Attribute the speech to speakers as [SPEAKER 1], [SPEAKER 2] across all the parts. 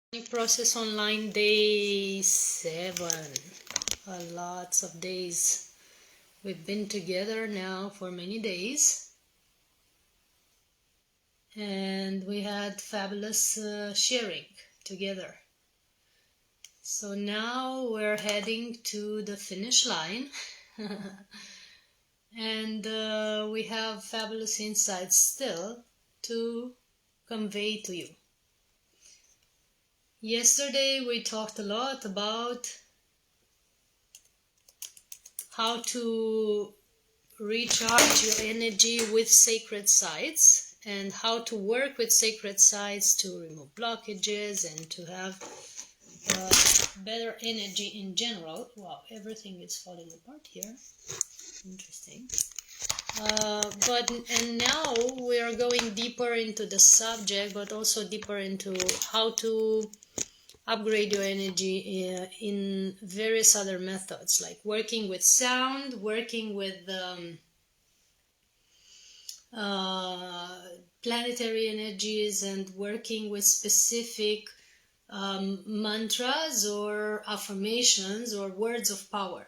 [SPEAKER 1] Pranic Process Online Day 7. Lots of days. We've been together now for many days. And we had fabulous sharing together. So now we're heading to the finish line. And we have fabulous insights still to convey to you. Yesterday we talked a lot about how to recharge your energy with sacred sites and how to work with sacred sites to remove blockages and to have better energy in general. Wow, everything is falling apart here. Interesting. And now we are going deeper into the subject, but also deeper into how to upgrade your energy in various other methods, like working with sound, working with planetary energies, and working with specific mantras or affirmations or words of power.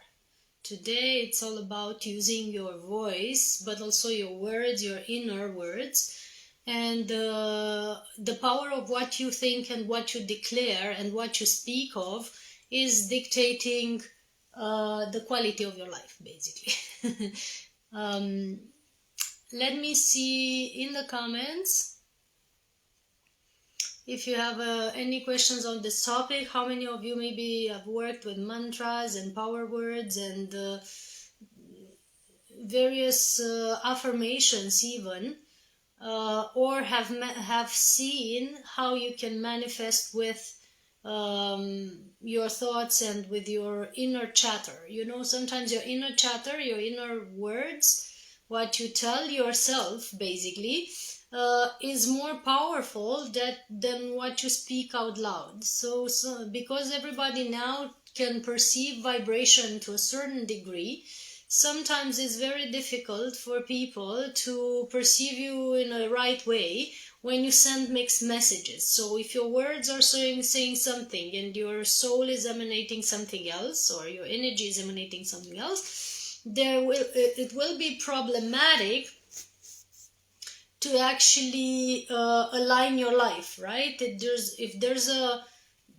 [SPEAKER 1] Today it's all about using your voice, but also your words, your inner words, and the power of what you think and what you declare and what you speak of is dictating the quality of your life, basically. Let me see in the comments if you have any questions on this topic. How many of you maybe have worked with mantras and power words and various affirmations even, or have seen how you can manifest with your thoughts and with your inner chatter. You know, sometimes your inner chatter, your inner words, what you tell yourself basically, is more powerful than what you speak out loud. So because everybody now can perceive vibration to a certain degree, sometimes it's very difficult for people to perceive you in a right way when you send mixed messages. So if your words are saying something and your soul is emanating something else, or your energy is emanating something else, it will be problematic to actually align your life, right? If there's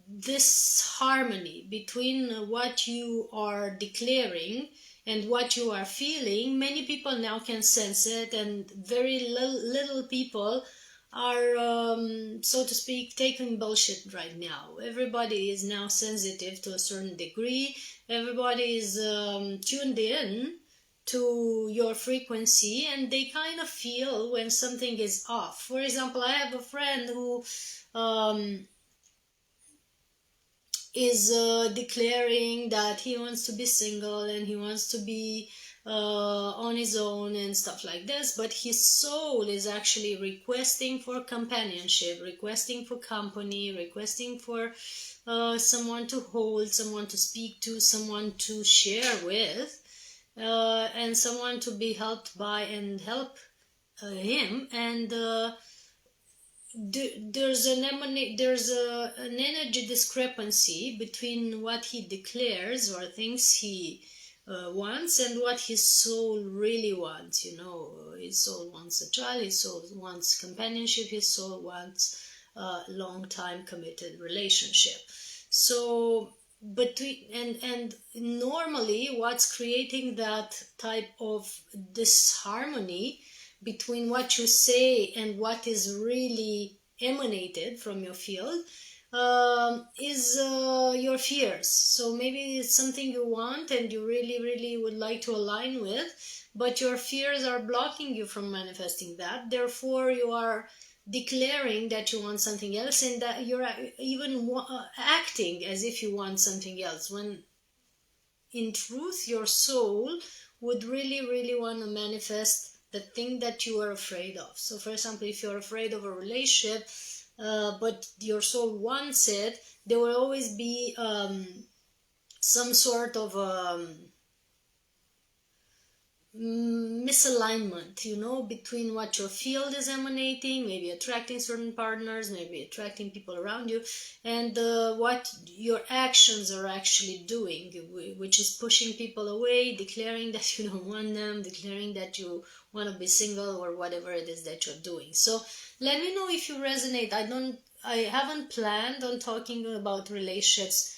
[SPEAKER 1] this harmony between what you are declaring and what you are feeling, many people now can sense it, and very little people are, so to speak, taking bullshit right now. Everybody is now sensitive to a certain degree. Everybody is tuned in to your frequency, and they kind of feel when something is off. For example, I have a friend who is declaring that he wants to be single and he wants to be on his own and stuff like this, but his soul is actually requesting for companionship, requesting for company, requesting for someone to hold, someone to speak to, someone to share with, and someone to be helped by and help him. And there's an energy discrepancy between what he declares or thinks he wants and what his soul really wants. You know, his soul wants a child, his soul wants companionship, his soul wants a long-time committed relationship. So and normally what's creating that type of disharmony between what you say and what is really emanated from your field is your fears. So maybe it's something you want and you really would like to align with, but your fears are blocking you from manifesting that. Therefore you are declaring that you want something else, and that you're even acting as if you want something else, when in truth your soul would really want to manifest the thing that you are afraid of. So for example, if you're afraid of a relationship, but your soul wants it, there will always be some sort of misalignment, between what your field is emanating, maybe attracting certain partners, maybe attracting people around you, and what your actions are actually doing, which is pushing people away, declaring that you don't want them, declaring that you want to be single, or whatever it is that you're doing. So let me know if you resonate. I haven't planned on talking about relationships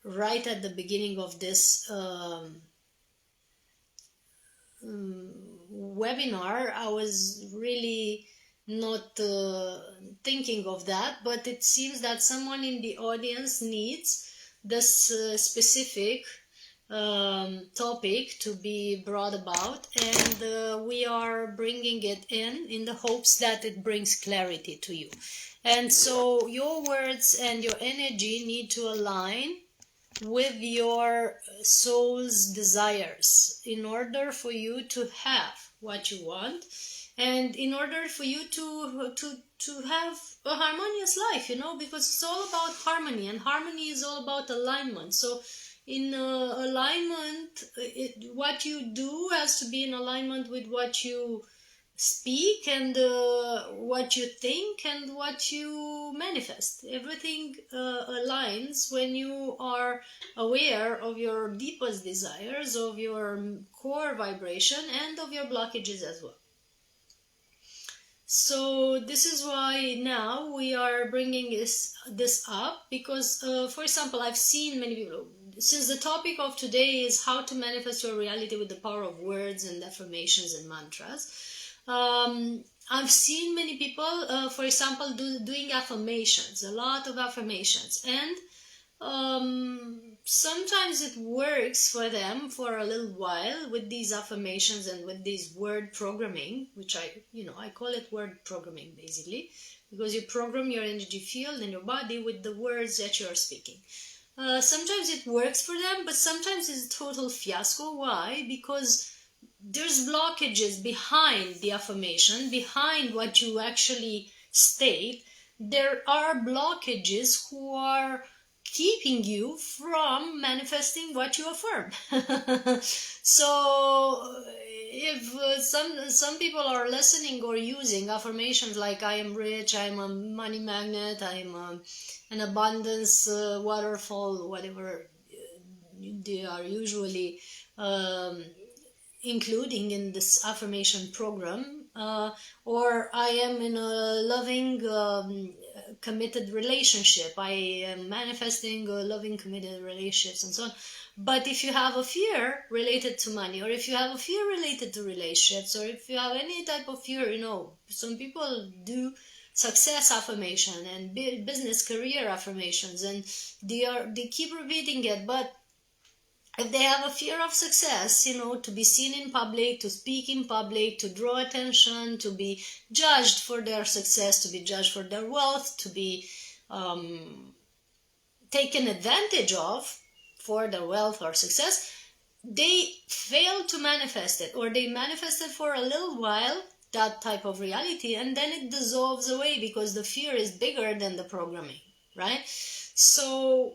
[SPEAKER 1] right at the beginning of this webinar. I was really not thinking of that, but it seems that someone in the audience needs this specific topic to be brought about, and we are bringing it in the hopes that it brings clarity to you. And so your words and your energy need to align with your soul's desires in order for you to have what you want, and in order for you to have a harmonious life, because it's all about harmony, and harmony is all about alignment. So in alignment, what you do has to be in alignment with what you speak, and what you think, and what you manifest. Everything aligns when you are aware of your deepest desires, of your core vibration, and of your blockages as well. So this is why now we are bringing this up, because for example, I've seen many people, since the topic of today is how to manifest your reality with the power of words and affirmations and mantras. I've seen many people, for example, doing affirmations, a lot of affirmations, and sometimes it works for them for a little while with these affirmations and with this word programming, which I call it word programming basically, because you program your energy field and your body with the words that you're speaking. Sometimes it works for them, but sometimes it's a total fiasco. Why? Because there's blockages behind the affirmation, behind what you actually state. There are blockages who are keeping you from manifesting what you affirm. So if some people are listening or using affirmations like I am rich, I am a money magnet, I am an abundance waterfall, whatever they are usually including in this affirmation program, or I am in a loving committed relationship, I am manifesting loving committed relationships, and so on. But if you have a fear related to money, or if you have a fear related to relationships, or if you have any type of fear, some people do success affirmation and business career affirmations, and they keep repeating it. But if they have a fear of success, to be seen in public, to speak in public, to draw attention, to be judged for their success, to be judged for their wealth, to be taken advantage of for their wealth or success, they fail to manifest it, or they manifest it for a little while, that type of reality, and then it dissolves away because the fear is bigger than the programming, right? So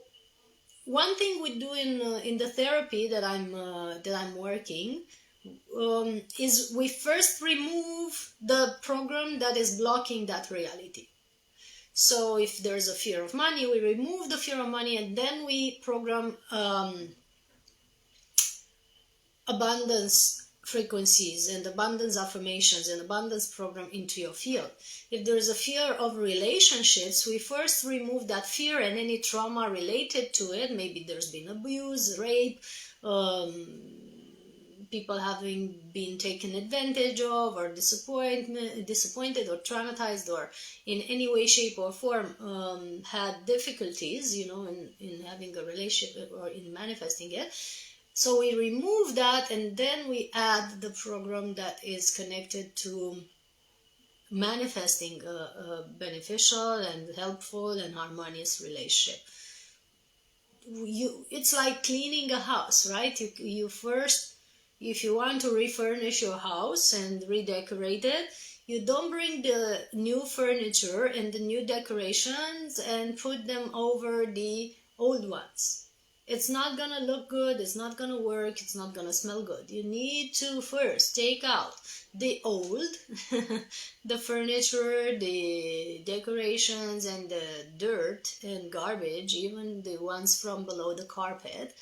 [SPEAKER 1] one thing we do in the therapy that I'm working is we first remove the program that is blocking that reality. So if there's a fear of money, we remove the fear of money, and then we program abundance frequencies and abundance affirmations and abundance program into your field. If there's a fear of relationships, we first remove that fear and any trauma related to it. Maybe there's been abuse, rape, people having been taken advantage of, or disappointed or traumatized, or in any way, shape or form had difficulties, in having a relationship or in manifesting it. So we remove that, and then we add the program that is connected to manifesting a beneficial and helpful and harmonious relationship. It's like cleaning a house, right? You first, if you want to refurnish your house and redecorate it, you don't bring the new furniture and the new decorations and put them over the old ones. it's not gonna look good, it's not gonna work, it's not gonna smell good. You need to first take out the old, the furniture, the decorations, and the dirt and garbage, even the ones from below the carpet.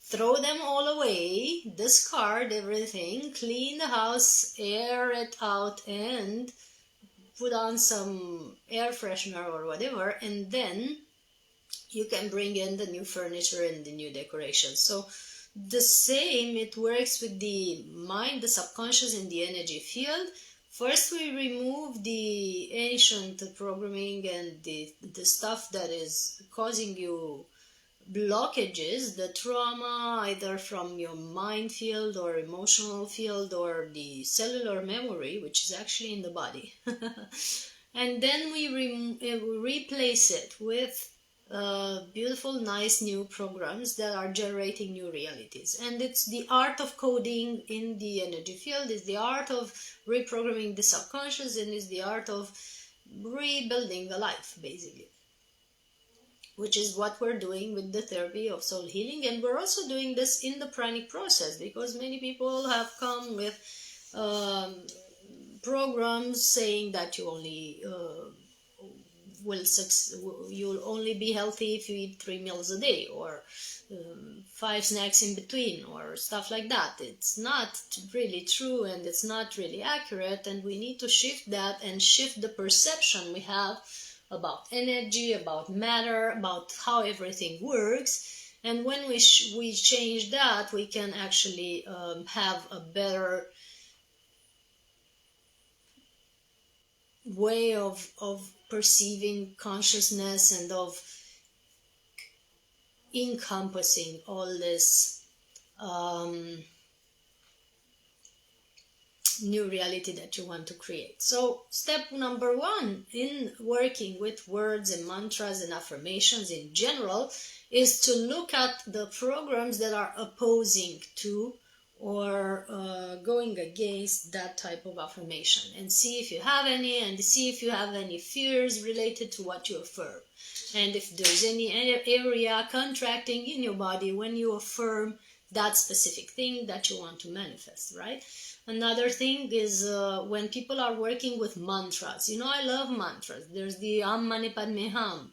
[SPEAKER 1] Throw them all away, discard everything, clean the house, air it out, and put on some air freshener or whatever, and then you can bring in the new furniture and the new decorations. So the same, it works with the mind, the subconscious, and the energy field. First, we remove the ancient programming and the stuff that is causing you blockages, the trauma, either from your mind field or emotional field or the cellular memory, which is actually in the body. And then we replace it with beautiful, nice new programs that are generating new realities. And it's the art of coding in the energy field, it's the art of reprogramming the subconscious, and it's the art of rebuilding the life, basically, which is what we're doing with the therapy of soul healing. And we're also doing this in the pranic process, because many people have come with programs saying that you only you'll only be healthy if you eat 3 meals a day, or 5 snacks in between, or stuff like that. It's not really true, and it's not really accurate, and we need to shift that and shift the perception we have about energy, about matter, about how everything works. And when we change that, we can actually have a better way of perceiving consciousness and of encompassing all this new reality that you want to create. So step number 1 in working with words and mantras and affirmations in general is to look at the programs that are opposing to or going against that type of affirmation, and see if you have any, and see if you have any fears related to what you affirm, and if there's any area contracting in your body when you affirm that specific thing that you want to manifest, right? Another thing is when people are working with mantras. I love mantras. There's the Am Mani Padme Hum,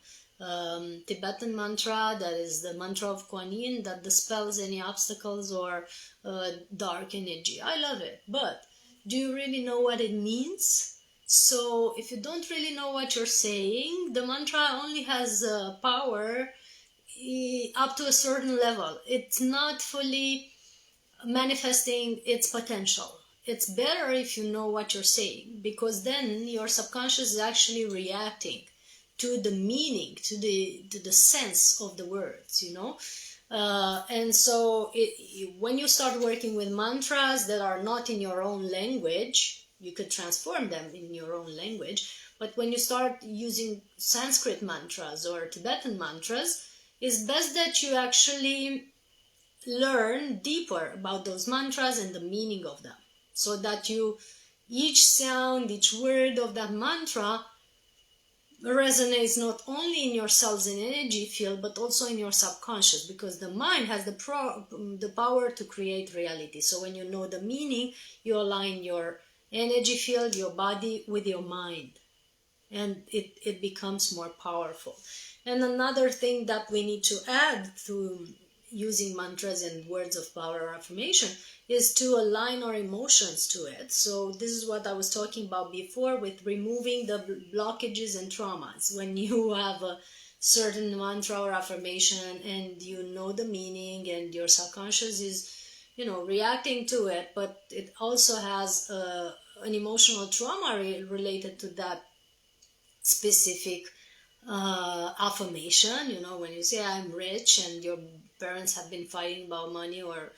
[SPEAKER 1] Tibetan mantra, that is the mantra of Kuan Yin, that dispels any obstacles or dark energy. I love it, but do you really know what it means? So if you don't really know what you're saying, the mantra only has power up to a certain level. It's not fully manifesting its potential. It's better if you know what you're saying, because then your subconscious is actually reacting to the meaning, to the sense of the words, and so when you start working with mantras that are not in your own language, you could transform them in your own language. But when you start using Sanskrit mantras or Tibetan mantras, it's best that you actually learn deeper about those mantras and the meaning of them, so that each sound, each word of that mantra resonates not only in your cells and energy field, but also in your subconscious, because the mind has the power to create reality. So when you know the meaning, you align your energy field, your body, with your mind, and it becomes more powerful. And another thing that we need to add to using mantras and words of power or affirmation is to align our emotions to it. So this is what I was talking about before with removing the blockages and traumas. When you have a certain mantra or affirmation and you know the meaning, and your subconscious is reacting to it, but it also has an emotional trauma related to that specific affirmation. When you say I'm rich and your parents have been fighting about money, or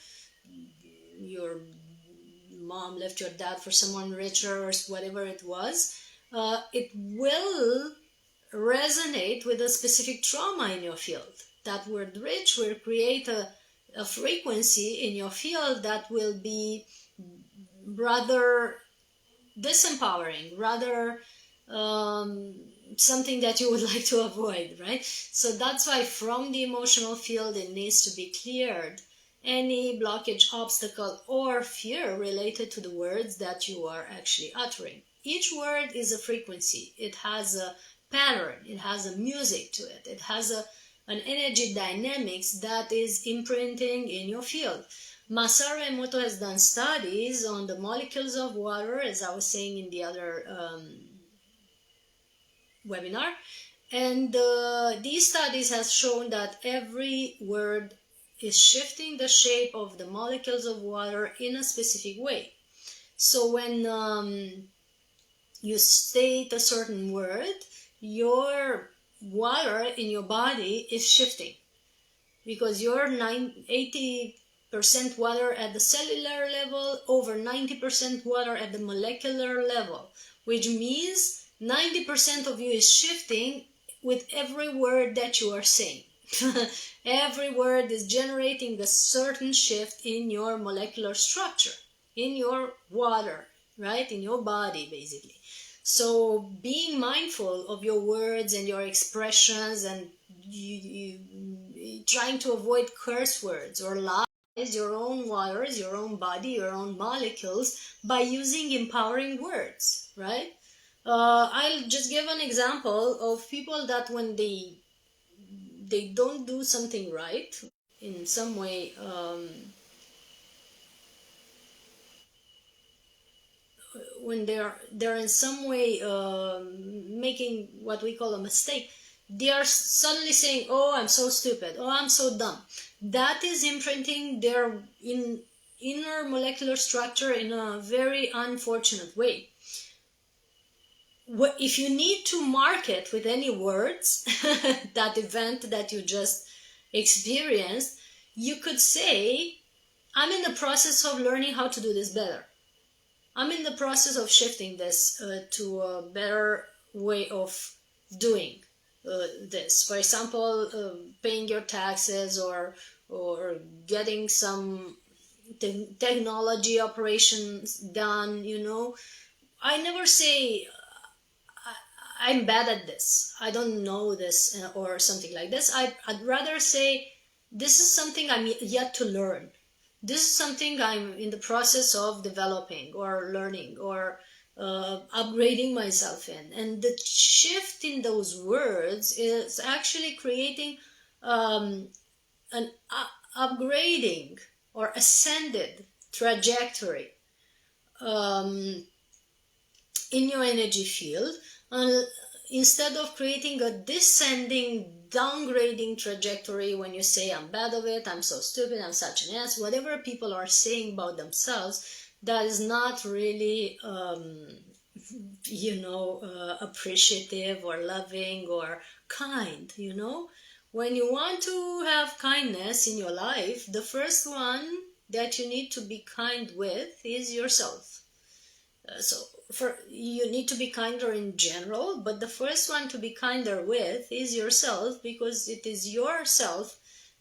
[SPEAKER 1] your mom left your dad for someone richer, or whatever it was, it will resonate with a specific trauma in your field. That word rich will create a frequency in your field that will be rather disempowering, rather something that you would like to avoid, right? So that's why from the emotional field it needs to be cleared. Any blockage, obstacle, or fear related to the words that you are actually uttering. Each word is a frequency. It has a pattern. It has a music to it. It has an energy dynamics that is imprinting in your field. Masaru Emoto has done studies on the molecules of water, as I was saying in the other webinar, and these studies have shown that every word is shifting the shape of the molecules of water in a specific way. So when you state a certain word, your water in your body is shifting, because you're 80% water at the cellular level, over 90% water at the molecular level, which means 90% of you is shifting with every word that you are saying. Every word is generating a certain shift in your molecular structure, in your water, right? In your body, basically. So being mindful of your words and your expressions, and trying to avoid curse words or lies, your own waters, your own body, your own molecules, by using empowering words, right? I'll just give an example of people that when they don't do something right in some way, when they're in some way making what we call a mistake, they are suddenly saying, "Oh, I'm so stupid. Oh, I'm so dumb." That is imprinting their inner molecular structure in a very unfortunate way. If you need to mark it with any words, that event that you just experienced, you could say, "I'm in the process of learning how to do this better. I'm in the process of shifting this to a better way of doing this." For example, paying your taxes, or getting some technology operations done. I never say I'm bad at this, I don't know this, or something like this. I'd rather say this is something I'm yet to learn. This is something I'm in the process of developing or learning or upgrading myself in. And the shift in those words is actually creating an upgrading or ascended trajectory in your energy field, instead of creating a descending, downgrading trajectory when you say, "I'm bad at it, I'm so stupid, I'm such an ass," whatever people are saying about themselves, that is not really appreciative or loving or kind. When you want to have kindness in your life, the first one that you need to be kind with is yourself. You need to be kinder in general, but the first one to be kinder with is yourself, because it is yourself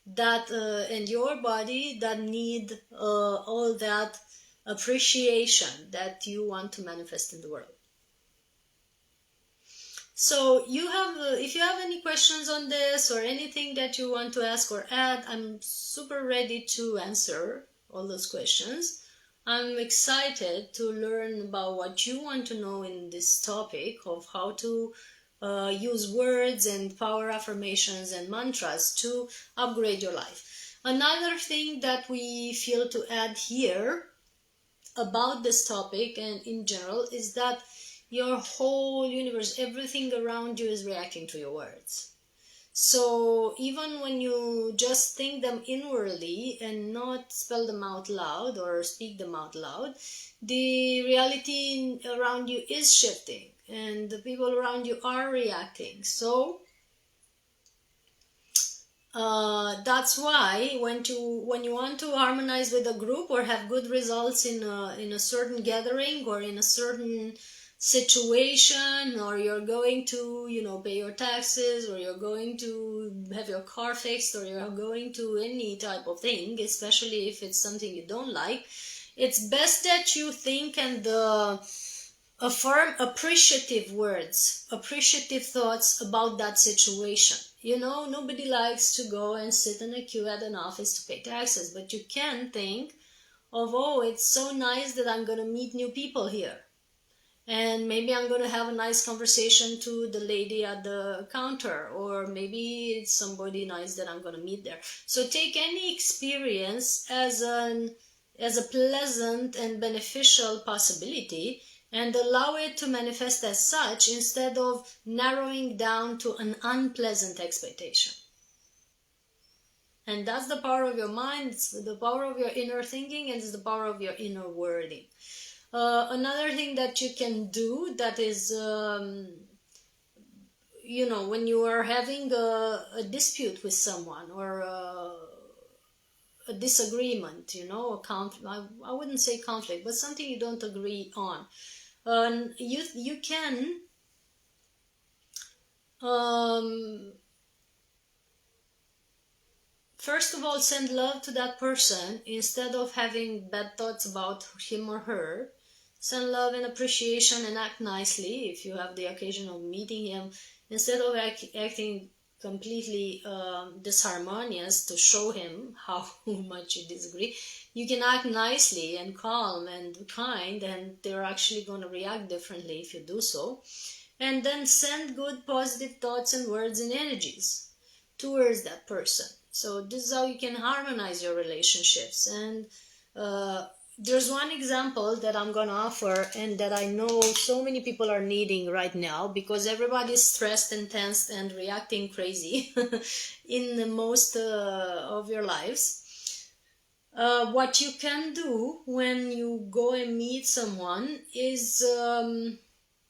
[SPEAKER 1] that and your body that need all that appreciation that you want to manifest in the world. So if you have any questions on this or anything that you want to ask or add, I'm super ready to answer all those questions. I'm excited to learn about what you want to know in this topic of how to use words and power affirmations and mantras to upgrade your life. Another thing that we feel to add here about this topic and in general is that your whole universe, everything around you is reacting to your words. So even when you just think them inwardly and not spell them out loud or speak them out loud, the reality around you is shifting and the people around you are reacting. So that's why when you want to harmonize with a group or have good results in a certain gathering or in a certain situation, or you're going to pay your taxes, or you're going to have your car fixed, or you're going to any type of thing, especially if it's something you don't like, it's best that you think and Affirm appreciative words, appreciative thoughts about that situation. Nobody likes to go and sit in a queue at an office to pay taxes, but you can think of, oh, it's so nice that I'm going to meet new people here. And maybe I'm going to have a nice conversation to the lady at the counter, or maybe it's somebody nice that I'm going to meet there. So take any experience as a pleasant and beneficial possibility, and allow it to manifest as such, instead of narrowing down to an unpleasant expectation. And that's the power of your mind, it's the power of your inner thinking, and it's the power of your inner wording. Another thing that you can do, that is, when you are having a dispute with someone, or a disagreement, a conflict, I wouldn't say conflict, but something you don't agree on. You can first of all send love to that person, instead of having bad thoughts about him or her. Send love and appreciation, and act nicely if you have the occasion of meeting him, instead of acting completely disharmonious to show him how much you disagree. You can act nicely and calm and kind, and they're actually going to react differently if you do so. And then send good positive thoughts and words and energies towards that person. So this is how you can harmonize your relationships. And there's one example that I'm going to offer, and that I know so many people are needing right now, because everybody's stressed and tensed and reacting crazy in the most of your lives. What you can do when you go and meet someone is,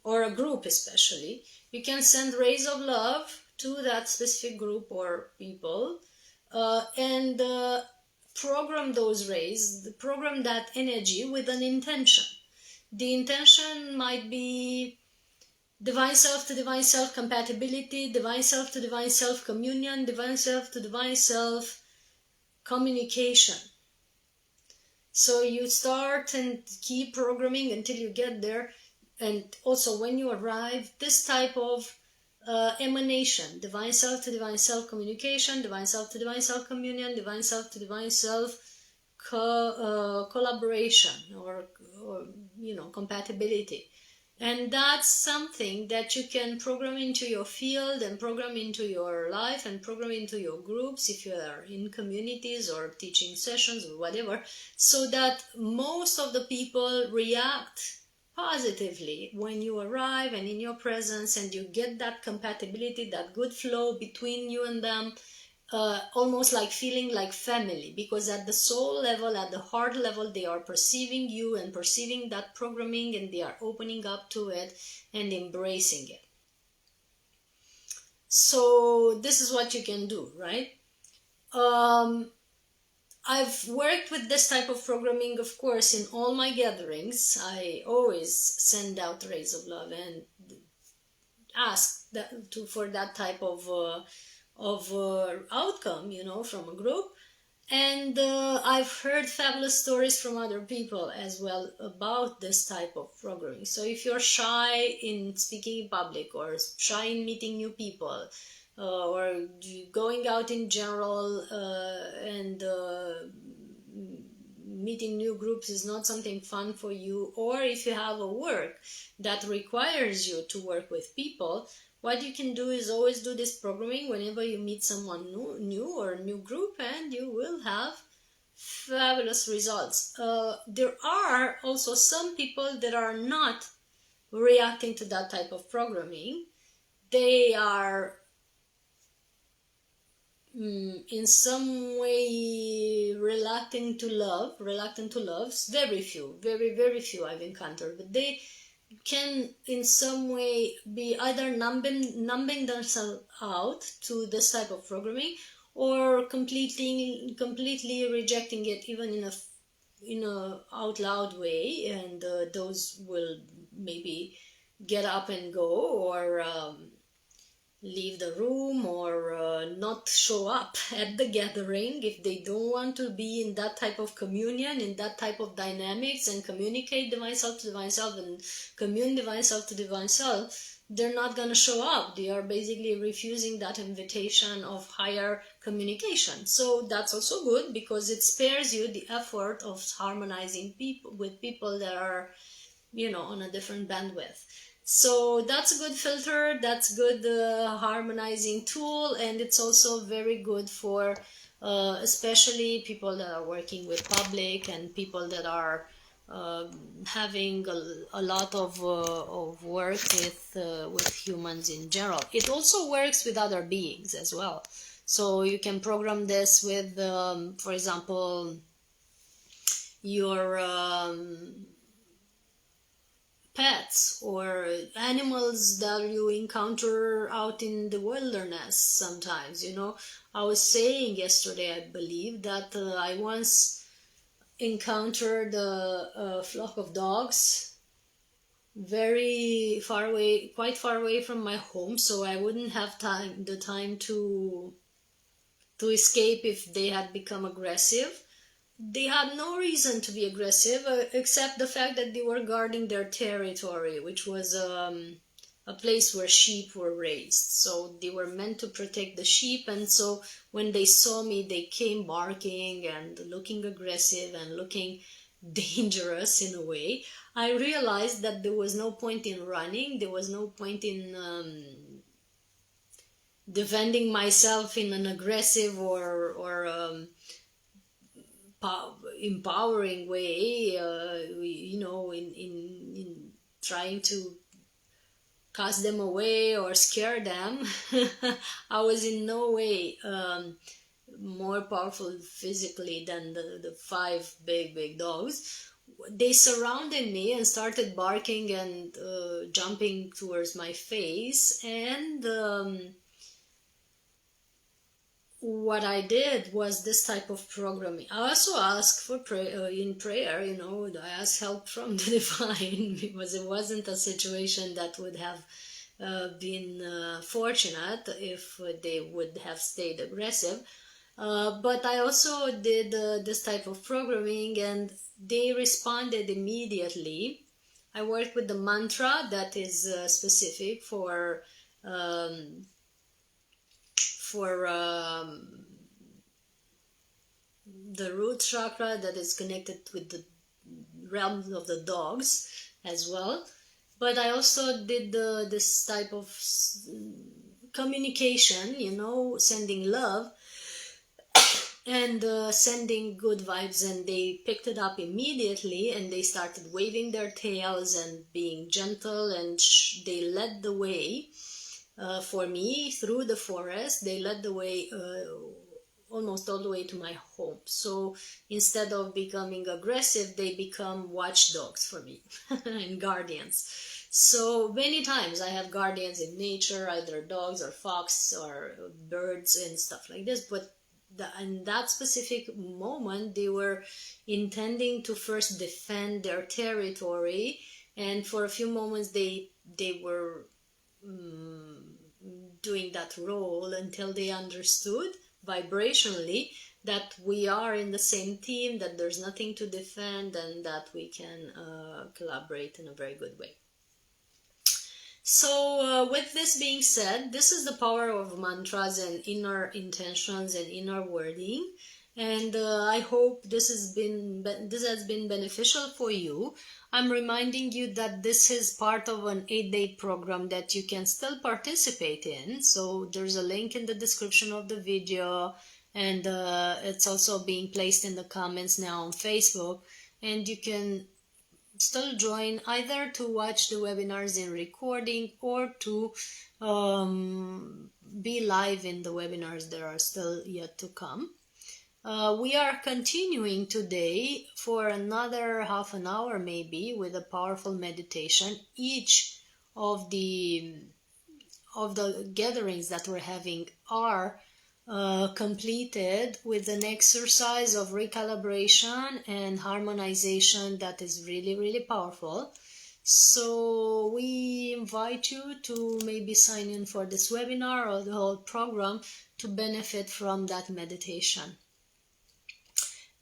[SPEAKER 1] or a group especially, you can send rays of love to that specific group or people, and program those rays, program that energy with an intention. The intention might be divine self to divine self compatibility, divine self to divine self communion, divine self to divine self communication. So you start and keep programming until you get there. And also when you arrive, this type of emanation, divine self to divine self communication, divine self to divine self communion, divine self to divine self collaboration, or compatibility. And that's something that you can program into your field, and program into your life, and program into your groups if you are in communities or teaching sessions or whatever, so that most of the people react positively when you arrive and in your presence, and you get that compatibility, that good flow between you and them, almost like feeling like family, because at the soul level, at the heart level, they are perceiving you and perceiving that programming, and they are opening up to it and embracing it. So this is what you can do, right? I've worked with this type of programming, of course, in all my gatherings. I always send out rays of love and ask for that type of outcome, from a group. And I've heard fabulous stories from other people as well about this type of programming. So if you're shy in speaking in public, or shy in meeting new people, or going out in general, and meeting new groups is not something fun for you, or if you have a work that requires you to work with people, what you can do is always do this programming whenever you meet someone new or a new group, and you will have fabulous results. There are also some people that are not reacting to that type of programming. They are in some way reluctant to love. Very few, very, very few I've encountered, but they can in some way be either numbing themselves out to this type of programming, or completely rejecting it, even in a out loud way, and those will maybe get up and go, or leave the room or not show up at the gathering if they don't want to be in that type of communion, in that type of dynamics, and communicate divine self to divine self and commune divine self to divine self. They're not going to show up. They are basically refusing that invitation of higher communication. So that's also good, because it spares you the effort of harmonizing people with people that are, on a different bandwidth. So that's a good filter, that's good harmonizing tool, and it's also very good for especially people that are working with public and people that are having a lot of work with humans in general. It also works with other beings as well. So you can program this with, for example, your pets or animals that you encounter out in the wilderness sometimes. I was saying yesterday, I believe, that I once encountered a flock of dogs very far away, quite far away from my home, so I wouldn't have the time to escape if they had become aggressive. They had no reason to be aggressive except the fact that they were guarding their territory, which was a place where sheep were raised. So they were meant to protect the sheep, and so when they saw me, they came barking and looking aggressive and looking dangerous in a way. I realized that there was no point in running. There was no point in defending myself in an aggressive or empowering way, in trying to cast them away or scare them. I was in no way more powerful physically than the five big dogs. They surrounded me and started barking and jumping towards my face, and what I did was this type of programming. I also asked for in prayer, I asked help from the divine, because it wasn't a situation that would have been fortunate if they would have stayed aggressive. But I also did this type of programming, and they responded immediately. I worked with the mantra that is specific for the root chakra, that is connected with the realms of the dogs as well. But I also did this type of communication, sending love and sending good vibes, and they picked it up immediately, and they started waving their tails and being gentle, and they led the way for me through the forest. They led the way almost all the way to my home. So instead of becoming aggressive, they become watchdogs for me and guardians. So many times I have guardians in nature, either dogs or fox or birds and stuff like this. But in that specific moment, they were intending to first defend their territory, and for a few moments they were doing that role until they understood vibrationally that we are in the same team, that there's nothing to defend, and that we can collaborate in a very good way. So with this being said, this is the power of mantras and inner intentions and inner wording, and I hope this has been beneficial for you. I'm reminding you that this is part of an 8-day program that you can still participate in. So there's a link in the description of the video, and it's also being placed in the comments now on Facebook, and you can still join either to watch the webinars in recording or to be live in the webinars that are still yet to come. We are continuing today for another half an hour maybe with a powerful meditation. Each of the gatherings that we're having are completed with an exercise of recalibration and harmonization that is really, really powerful. So we invite you to maybe sign in for this webinar or the whole program to benefit from that meditation.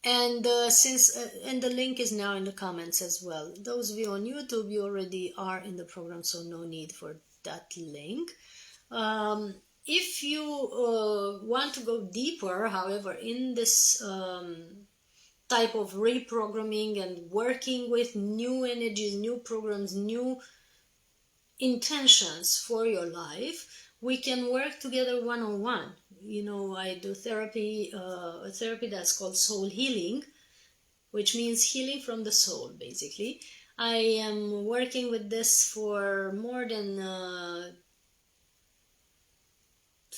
[SPEAKER 1] And and the link is now in the comments as well. Those of you on YouTube, you already are in the program, so no need for that link. If you want to go deeper, however, in this type of reprogramming and working with new energies, new programs, new intentions for your life, we can work together one-on-one. You know, I do therapy, a therapy that's called soul healing, which means healing from the soul, basically. I am working with this for more than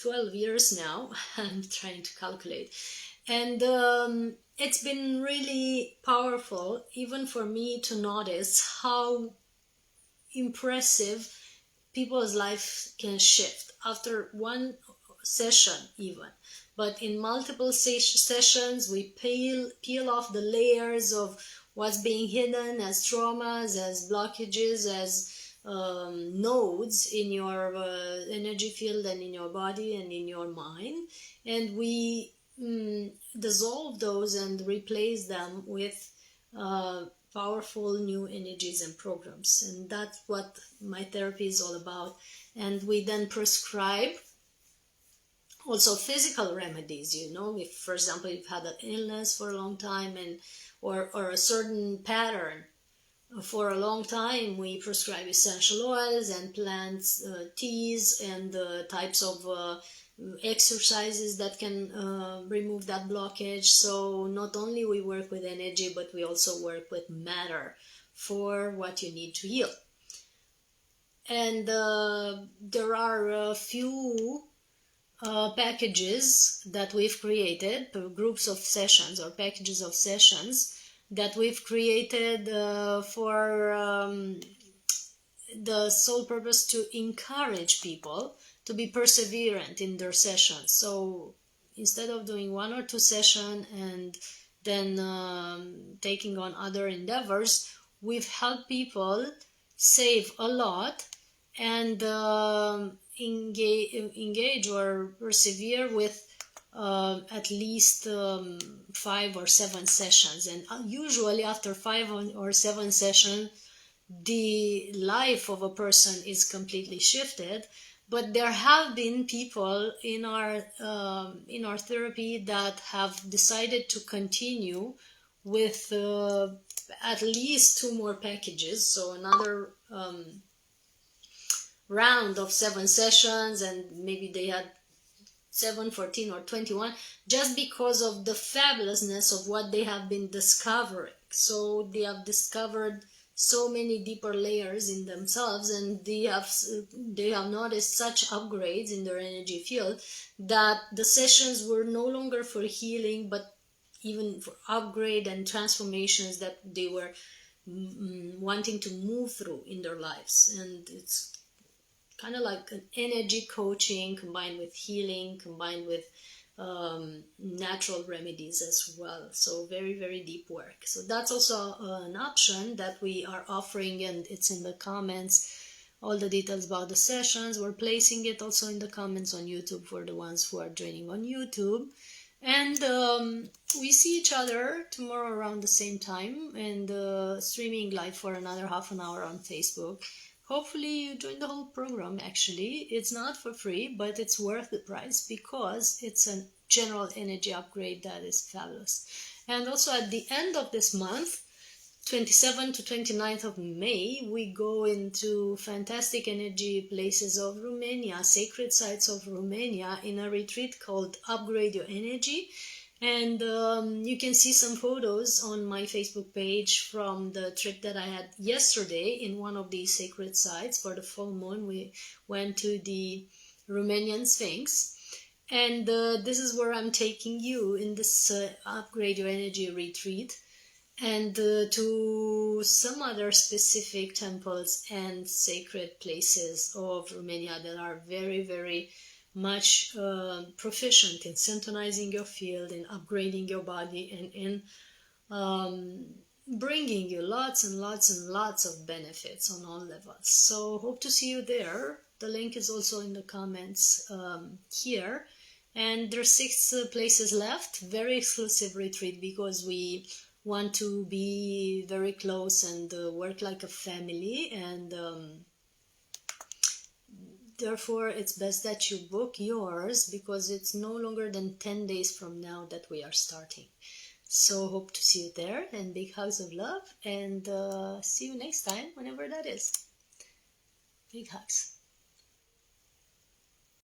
[SPEAKER 1] 12 years now. I'm trying to calculate. And it's been really powerful, even for me, to notice how impressive people's life can shift after one session even. But in multiple sessions, we peel off the layers of what's being hidden as traumas, as blockages, as nodes in your energy field and in your body and in your mind. And we dissolve those and replace them with powerful new energies and programs. And that's what my therapy is all about. And we then prescribe also physical remedies. You know, if for example you've had an illness for a long time and or a certain pattern for a long time, we prescribe essential oils and plants, teas, and types of exercises that can remove that blockage. So not only we work with energy, but we also work with matter for what you need to heal. And there are a few packages that we've created, groups of sessions or packages of sessions that we've created for the sole purpose to encourage people to be perseverant in their sessions. So instead of doing one or two sessions and then taking on other endeavors, we've helped people save a lot and engage or persevere with at least 5 or 7 sessions. And usually after 5 or 7 sessions, the life of a person is completely shifted. But there have been people in our therapy that have decided to continue with at least 2 more packages, so another round of 7 sessions, and maybe they had 7, 14, or 21, just because of the fabulousness of what they have been discovering. So they have discovered so many deeper layers in themselves, and they have noticed such upgrades in their energy field that the sessions were no longer for healing, but even for upgrade and transformations that they were wanting to move through in their lives. And it's kind of like an energy coaching combined with healing, combined with natural remedies as well. So very, very deep work. So that's also an option that we are offering, and it's in the comments. All the details about the sessions, we're placing it also in the comments on YouTube for the ones who are joining on YouTube. And we see each other tomorrow around the same time, and streaming live for another half an hour on Facebook. Hopefully you join the whole program. Actually, it's not for free, but it's worth the price because it's a general energy upgrade that is fabulous. And also at the end of this month, 27th to 29th of May, we go into fantastic energy places of Romania, sacred sites of Romania, in a retreat called Upgrade Your Energy. And you can see some photos on my Facebook page from the trip that I had yesterday in one of these sacred sites. For the full moon, we went to the Romanian Sphinx. And this is where I'm taking you in this Upgrade Your Energy retreat. And to some other specific temples and sacred places of Romania that are very, very much proficient in synchronizing your field, in upgrading your body, and in bringing you lots and lots and lots of benefits on all levels. So hope to see you there. The link is also in the comments here. And there's 6 places left. Very exclusive retreat because we want to be very close and work like a family. And therefore, it's best that you book yours because it's no longer than 10 days from now that we are starting. So hope to see you there, and big hugs of love, and see you next time, whenever that is. Big hugs.